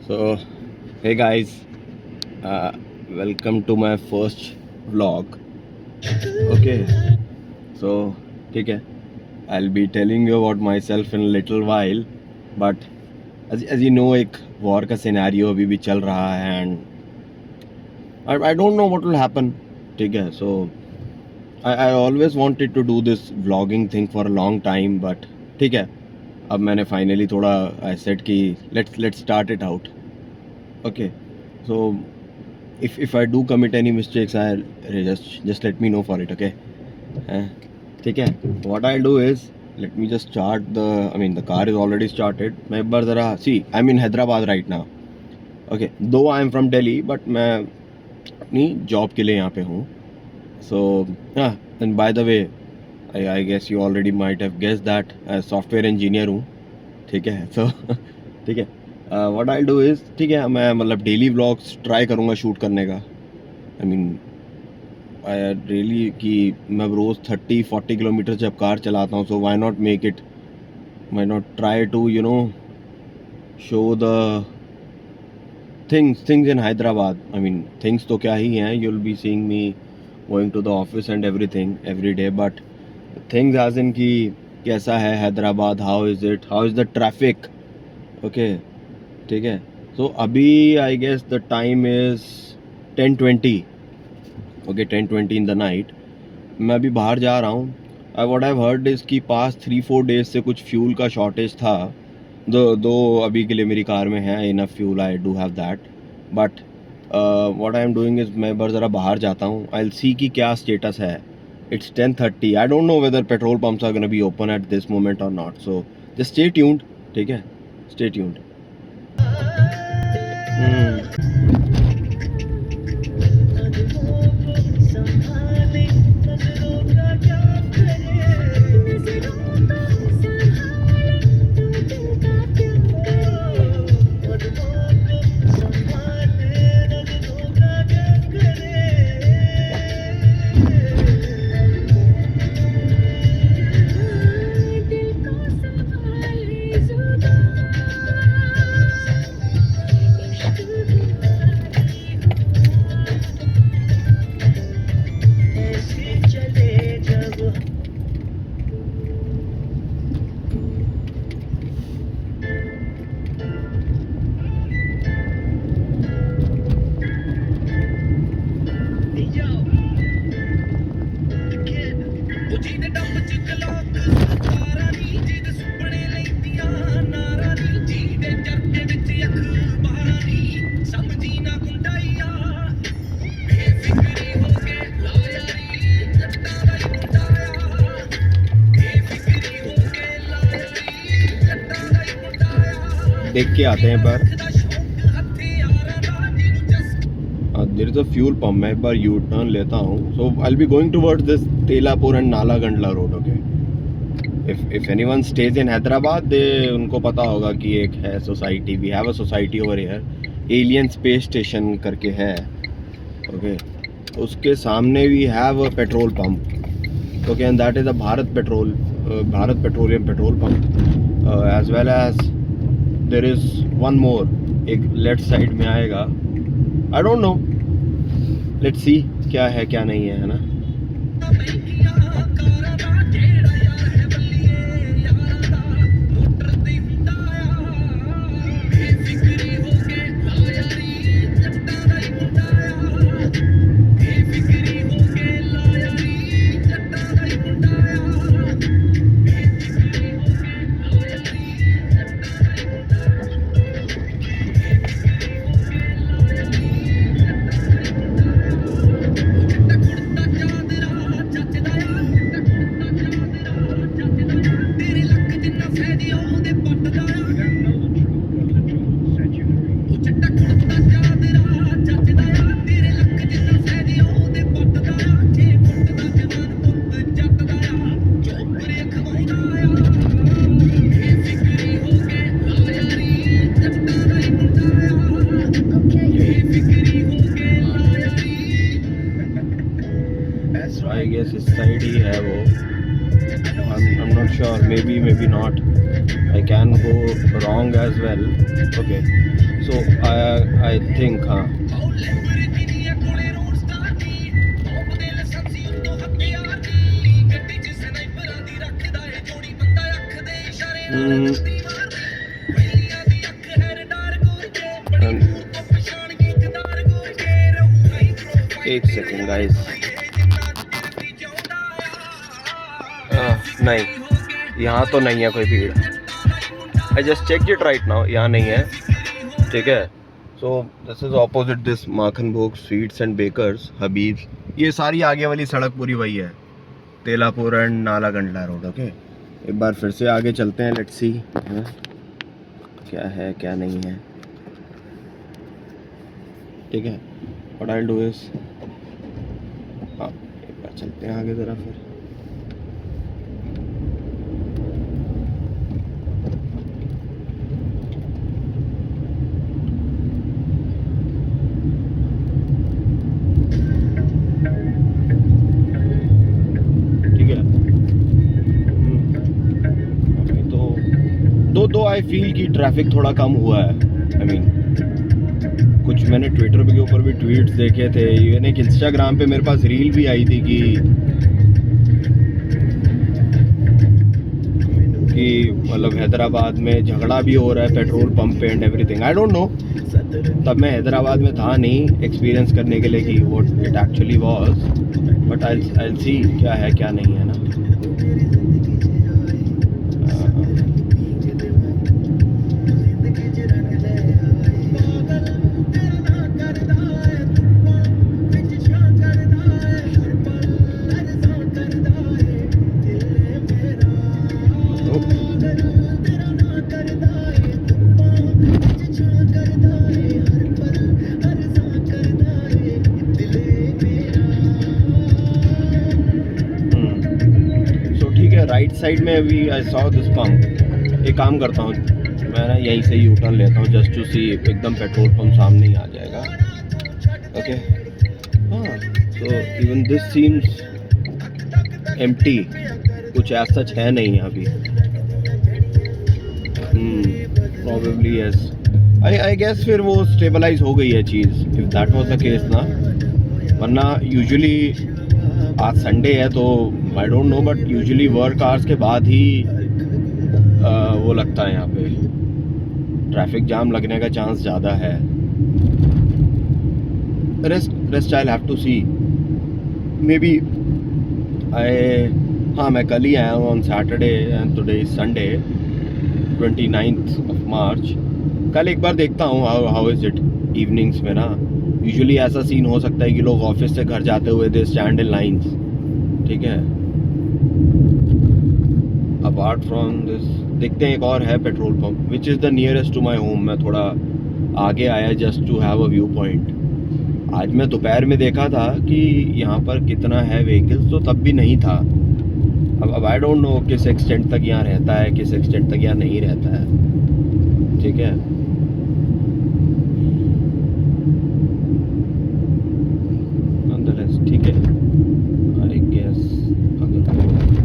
So, hey guys, uh, welcome to my first vlog. Okay, so ठीक है, I'll be telling you about myself in a little while, but as you know, एक war का scenario अभी भी चल रहा है and I don't know what will happen. ठीक है, so I always wanted to do this vlogging thing for a long time, but ठीक है, अब मैंने finally थोड़ा I said कि let's start it out. Okay, so if I do commit any mistakes, I just let me know for it. Okay, ठीक है. What I'll do is let me just start the car is already started. मैं एक बार ज़रा see I'm in Hyderabad right now. Okay, though I am from Delhi, but मैं अपनी job के लिए यहाँ पे हूँ. So and by the way, I guess you already might have guessed that software engineer हूँ. ठीक है, so ठीक है. व्हाट आई डू इज़ ठीक है, मैं मतलब डेली व्लॉग्स ट्राई करूँगा शूट करने का. आई रियली कि मैं रोज़ 30-40 किलोमीटर जब कार चलाता हूँ, so why not make it, why not try to show the things in Hyderabad. Things तो क्या ही हैं, you will be seeing me going to the office and everything every day, but things as in कि कैसा है Hyderabad, how is the traffic. Okay, ठीक है. So अभी I guess the time is 10:20. Okay, 10:20 in the night. मैं अभी बाहर जा रहा हूँ. व्हाट आई हर्ड इज़ कि पास 3-4 डेज से कुछ फ्यूल का शॉर्टेज था. दो अभी के लिए मेरी कार में है enough fuel, I do have that. But what I am doing is मैं बार ज़रा बाहर जाता हूँ. आई विल सी कि क्या स्टेटस है. It's 10:30. I don't know whether petrol pumps are gonna be open at this moment और not. So just stay tuned. ठीक है, स्टे ट्यून्ड. देख के आते हैं पर there is a fuel pump. मैं एक बार यू टर्न लेता हूँ. So I will be going towards this Tellapur and Nallagandla road. Okay, if anyone stays in Hyderabad, they उनको पता होगा कि एक है society, we have a society over here, alien space station करके है. ओके, उसके सामने we have a petrol pump. Okay, and that is a Bharat petroleum petrol pump. As well as there is one more, एक left side में आएगा. I don't know, let's see क्या है क्या नहीं है ना. I guess इस साइड ही है वो. I'm not sure, maybe not. I can go wrong as well. Okay, so I think हाँ एक सेकेंड गाइस, नहीं यहाँ तो नहीं है कोई भीड़। I just check it right now, यहाँ नहीं है, ठीक है। So this is opposite this Makhan Bhog sweets and bakers हबीब। ये सारी आगे वाली सड़क पूरी वही है, तेलापुर एंड नाला गंडला रोड। ओके, एक बार फिर से आगे चलते हैं, लेट्स सी क्या है क्या नहीं है, ठीक है। What I will do is, हाँ एक बार चलते हैं आगे ज़रा फिर। आई फील कि ट्रैफिक थोड़ा कम हुआ है। आई मीन कुछ मैंने ट्विटर के ऊपर भी ट्वीट्स देखे थे, इवन एक इंस्टाग्राम पे मेरे पास रील भी आई थी कि मतलब हैदराबाद में झगड़ा भी हो रहा है पेट्रोल पंप पे and everything. I don't no, तब मैं हैदराबाद में था नहीं एक्सपीरियंस करने के लिए कि what it actually was, but I will see क्या है क्या नहीं है ना। राइट साइड में अभी आई सॉ दिस पंप। एक काम करता हूँ मैं ना, यहीं से यू टर्न लेता हूँ जस्ट टू सी, एकदम पेट्रोल पंप सामने ही आ जाएगा। ओके हाँ, तो इवन दिस सीम्स एम्प्टी, कुछ ऐसा सच है नहीं अभी। प्रॉबेबली यस, आई गेस फिर वो स्टेबलाइज हो गई है चीज़, if that was the case ना। वरना यूजुअली आज संडे है तो I don't know, but usually work hours के बाद ही वो लगता है यहाँ पे, ट्रैफिक जाम लगने का चांस ज़्यादा है। Rest I have to see, maybe हाँ मैं कल ही आया हूँ on Saturday and today is Sunday 29th of March। कल एक बार देखता हूँ हाउ इज़ इट इवनिंग्स में ना। यूजुअली ऐसा सीन हो सकता है कि लोग ऑफिस से घर जाते हुए दे स्टैंड इन लाइन्स, ठीक है। अपार्ट फ्रॉम दिस देखते हैं एक और है petrol pump which is the nearest to my home. मैं थोड़ा आगे आया just to have a view point. आज मैं दोपहर में देखा था कि यहाँ पर कितना है व्हीकल्स, तो तब भी नहीं था। अब आई डोंट नो किस एक्सटेंट तक यहाँ रहता है, किस एक्सटेंट तक यहाँ नहीं रहता है, ठीक है। ठीक है, आई गेस अगर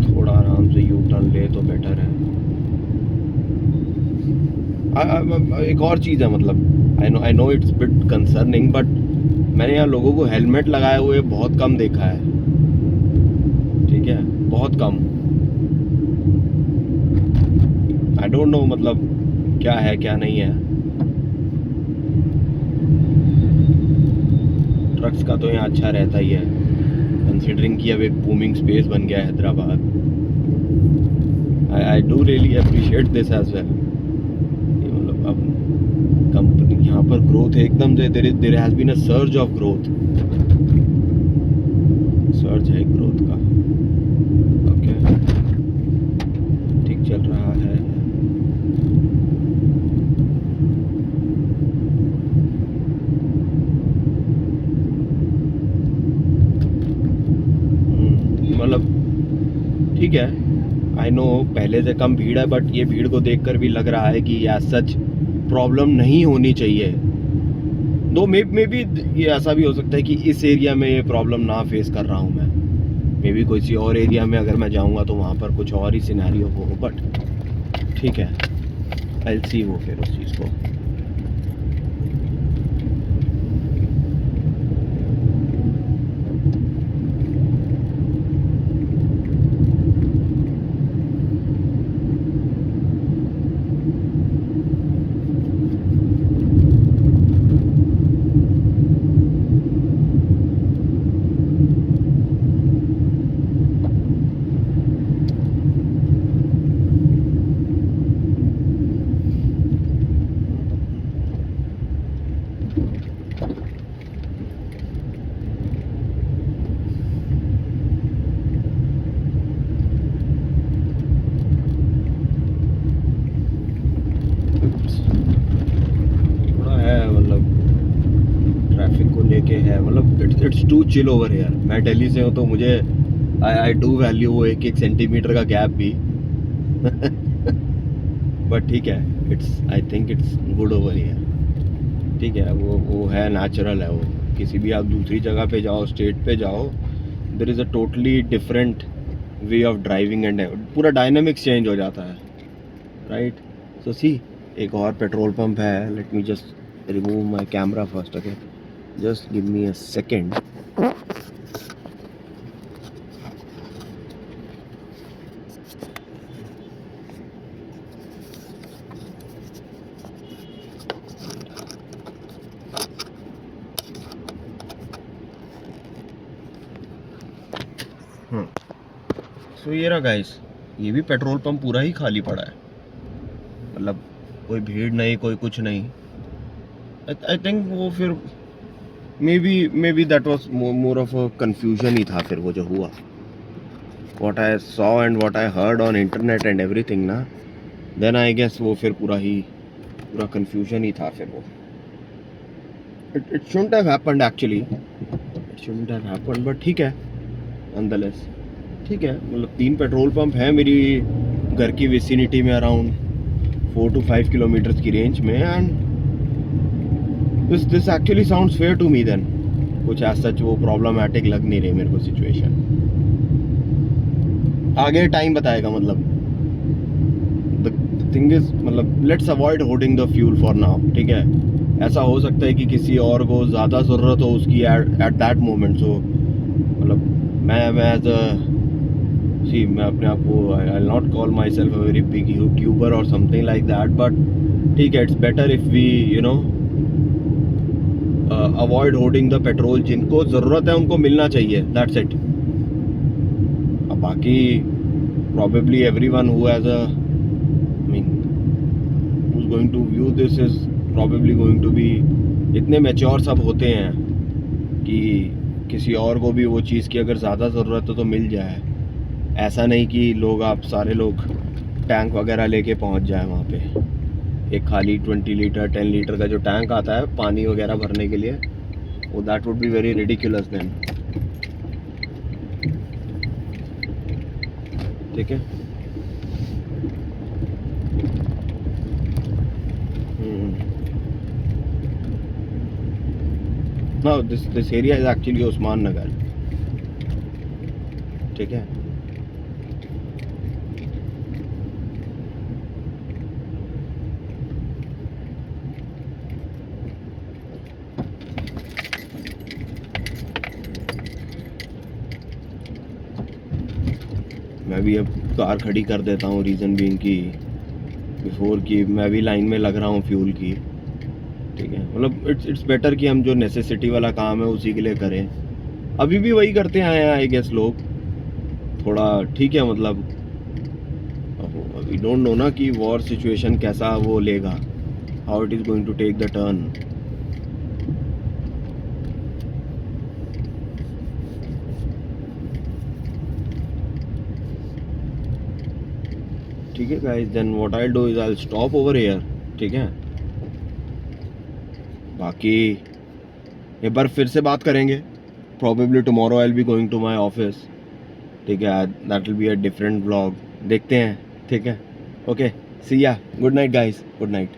थोड़ा आराम से यू टर्न ले तो बेटर है। एक और चीज़ है, मतलब I know it's bit concerning, but मैंने यहाँ लोगों को हेलमेट लगाए हुए बहुत कम देखा है, ठीक है, बहुत कम। आई डोंट नो मतलब क्या है क्या नहीं है। ट्रक्स का तो यहाँ अच्छा रहता ही है, कंसिडरिंग कि अब एक बूमिंग स्पेस बन गया है Hyderabad. I do really appreciate this as well. मतलब अब कंपनी यहाँ पर ग्रोथ है एकदम से, there has been a surge of growth, surge है ग्रोथ का। ओके ठीक चल रहा है। मतलब ठीक है, आई नो पहले से कम भीड़ है, बट ये भीड़ को देखकर भी लग रहा है कि एज सच प्रॉब्लम नहीं होनी चाहिए। दो मे बी ये ऐसा भी हो सकता है कि इस एरिया में ये प्रॉब्लम ना फेस कर रहा हूँ मैं, मे बी किसी और एरिया में अगर मैं जाऊँगा तो वहाँ पर कुछ और ही सिनेरियो हो, बट ठीक है, आई विल सी वो फिर उस चीज़ को। मतलब it's too chill over here. मैं दिल्ली से हूँ तो मुझे आई डू वैल्यू वो एक सेंटीमीटर का गैप भी। बट ठीक है, it's I think it's good over here. ठीक है, वो है, नेचुरल है वो। किसी भी आप दूसरी जगह पे जाओ, स्टेट पे जाओ, there is a totally different way of driving and पूरा डायनामिक्स चेंज हो जाता है, राइट। सो सी, एक और पेट्रोल पंप है। Let me just remove my camera first, okay, just give me a second. So ये रहा गाइस, ये भी पेट्रोल पंप पूरा ही खाली पड़ा है। मतलब कोई भीड़ नहीं, कोई कुछ नहीं। आई थिंक वो फिर may be that was more of a confusion ही था फिर वो जो हुआ। What I saw and what I heard on internet and everything ना, देन आई गेस वो फिर पूरा कंफ्यूजन ही था फिर वो। It shouldn't have happened actually, it shouldn't have happened, but ठीक है, नॉनदलेस ठीक है। मतलब 3 पेट्रोल पंप हैं मेरी घर की विसिनिटी में, अराउंड 4 to 5 किलोमीटर्स की रेंज में। And this actually sounds fair to me then. कुछ ऐसा सच वो प्रॉब्लमैटिक लग नहीं रही मेरे को सिचुएशन। आगे टाइम बताएगा। मतलब द थिंग इज, मतलब let's avoid hoarding the fuel for now, ठीक है। ऐसा हो सकता है कि किसी और को ज़्यादा ज़रूरत हो उसकी एट दैट मोमेंट। सो मतलब मैं एज अ सी, मैं अपने आप को, I will not call myself a very big YouTuber और समथिंग लाइक दैट, बट ठीक है, it's better if we you know avoid hoarding the petrol. जिनको ज़रूरत है उनको मिलना चाहिए, दैट्स इट। अब बाकी probably everyone who has a, I mean, who's going to view this is probably going to be इतने मैच्योर सब होते हैं कि किसी और को भी वो चीज़ की अगर ज़्यादा ज़रूरत हो तो मिल जाए। ऐसा नहीं कि लोग, आप सारे लोग टैंक वगैरह लेके पहुंच जाए वहाँ पे। एक खाली 20 लीटर 10 लीटर का जो टैंक आता है पानी वगैरह भरने के लिए, वो that would be very ridiculous then. ठीक है। No, this area is actually Usman नगर, ठीक है। मैं भी अब कार खड़ी कर देता हूँ, रीज़न बीइंग कि बिफोर कि मैं भी लाइन में लग रहा हूँ फ्यूल की, ठीक है। मतलब इट्स बेटर कि हम जो नेसेसिटी वाला काम है उसी के लिए करें। अभी भी वही करते आए हैं आई गेस लोग, थोड़ा ठीक है। मतलब वी डोंट नो ना कि वॉर सिचुएशन कैसा वो लेगा, how it is going to take the turn. ठीक है guys, then what I do is I stop over here, ठीक है। बाकी एक बार फिर से बात करेंगे, probably tomorrow I will be going to my office, ठीक है। That will be a different vlog, देखते हैं, ठीक है। Okay, see ya, good night guys, good night.